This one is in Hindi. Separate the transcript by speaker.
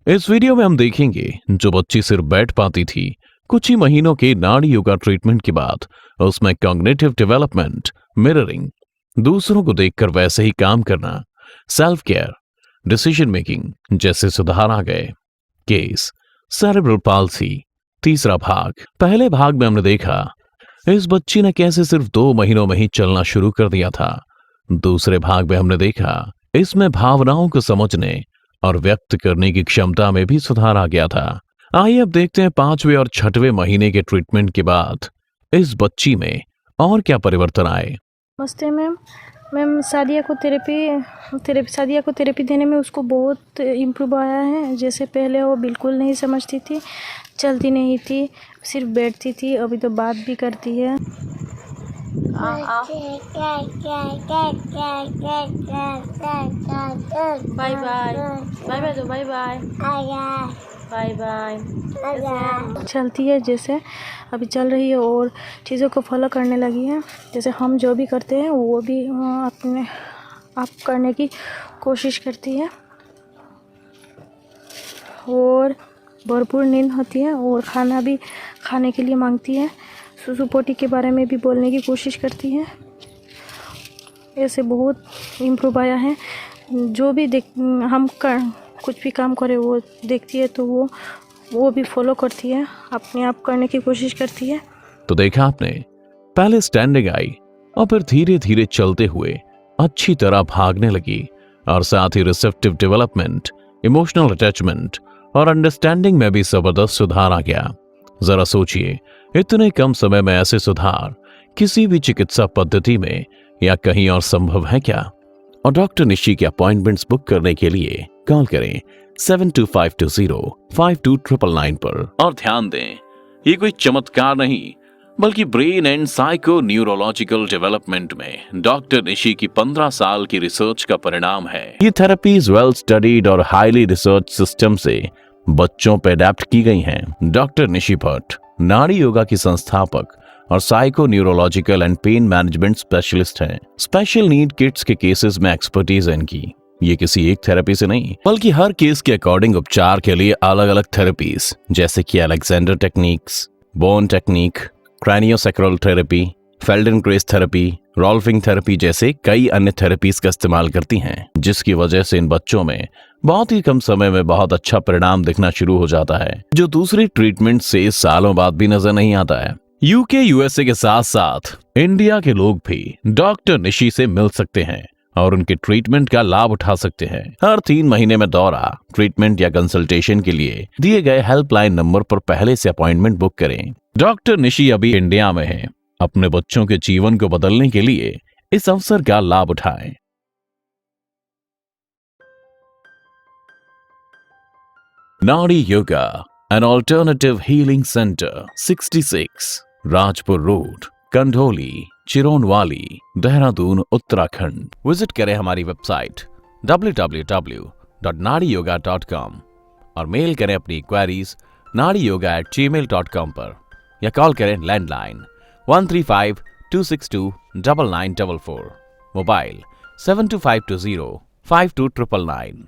Speaker 1: इस वीडियो में हम देखेंगे जो बच्ची सिर्फ बैठ पाती थी कुछ ही महीनों के नाड़ी योगा ट्रीटमेंट के बाद उसमें कॉग्निटिव डेवलपमेंट, मिररिंग, दूसरों को देखकर वैसे ही काम करना, सेल्फ केयर, डिसीजन मेकिंग जैसे सुधार आ गए। Case cerebral palsy. तीसरा भाग। पहले भाग में हमने देखा इस बच्ची ने कैसे सिर्फ 2 महीनों में ही चलना शुरू कर दिया था। दूसरे भाग में हमने देखा इसमें भावनाओं को समझने और व्यक्त करने की क्षमता में भी सुधार आ गया था। आइए अब देखते हैं 5वें और 6वें महीने के ट्रीटमेंट के बाद इस बच्ची में और क्या परिवर्तन आए।
Speaker 2: नमस्ते मैम। मैम सादिया को थेरेपी देने में उसको बहुत इम्प्रूव आया है। जैसे पहले वो बिल्कुल नहीं समझती थी, चलती नहीं थी, सिर्फ बैठती थी। अभी तो बात भी करती है। बाय बाय बाय बाय, तो बाय बाय बाय बाय। चलती है, जैसे अभी चल रही है और चीज़ों को फॉलो करने लगी है। जैसे हम जो भी करते हैं वो भी अपने आप करने की कोशिश करती है और भरपूर नींद होती है और खाना भी खाने के लिए मांगती है। सुसु पोटी के बारे में भी बोलने की कोशिश करती है। ऐसे बहुत इम्प्रूव आया है। जो भी कुछ भी काम करे वो देखती है तो वो भी फॉलो करती है, अपने आप करने की कोशिश करती है।
Speaker 1: तो देखा आपने, पहले स्टैंडिंग आई और फिर धीरे धीरे चलते हुए अच्छी तरह भागने लगी और साथ ही रिसेप्टिव डेवलपमेंट, इमोशनल अटैचमेंट और अंडरस्टैंडिंग में भी जबरदस्त सुधार आ गया। जरा सोचिए, इतने कम समय में ऐसे सुधार किसी भी चिकित्सा पद्धति में या कहीं और संभव है क्या? और डॉक्टर निशी के अपॉइंटमेंट्स बुक करने के लिए कॉल करें 7252052999 पर। और ध्यान दें, ये कोई चमत्कार नहीं बल्कि brain and psycho neurological development में डॉक्टर निशी की 15 साल की रिसर्च का परिणाम है। ये थेरेपीज वेल स्टडीड और हाईली रिसर्च सिस्टम से बच्चों पर अडेप्ट की गई हैं। डॉक्टर निशी भट्ट नाड़ी योगा की संस्थापक और psycho neurological and pain management specialist हैं। स्पेशल नीड किड्स के केसेस में एक्सपर्टीज है इनकी। ये किसी एक थेरेपी से नहीं बल्कि हर केस के अकॉर्डिंग उपचार के लिए अलग अलग थेरेपीज जैसे कि Alexander techniques, bone technique, craniosacral therapy, Feldenkrais therapy, rolfing therapy जैसे कई अन्य थेरेपीज का इस्तेमाल करती हैं, जिसकी वजह से इन बच्चों में बहुत ही कम समय में बहुत अच्छा परिणाम दिखना शुरू हो जाता है, जो दूसरी ट्रीटमेंट से सालों बाद भी नजर नहीं आता है। यूके यूएसए के साथ साथ इंडिया के लोग भी डॉक्टर निशी से मिल सकते हैं और उनके ट्रीटमेंट का लाभ उठा सकते हैं। हर 3 महीने में दौरा, ट्रीटमेंट या कंसल्टेशन के लिए दिए गए हेल्पलाइन नंबर पर पहले से अपॉइंटमेंट बुक करें। डॉक्टर निशी अभी इंडिया में है। अपने बच्चों के जीवन को बदलने के लिए इस अवसर का लाभ उठाएं। Nadi yoga and alternative healing centre, 66 Rajpur road, Kandholi, Chironwali, Dehradun, Uttarakhand. Visit करें हमारी वेबसाइट www.nadiyoga.com और मेल करें अपनी क्वेरीज nadiyoga@gmail.com पर या कॉल करें लैंडलाइन 135-262-9944, मोबाइल 72520-52999।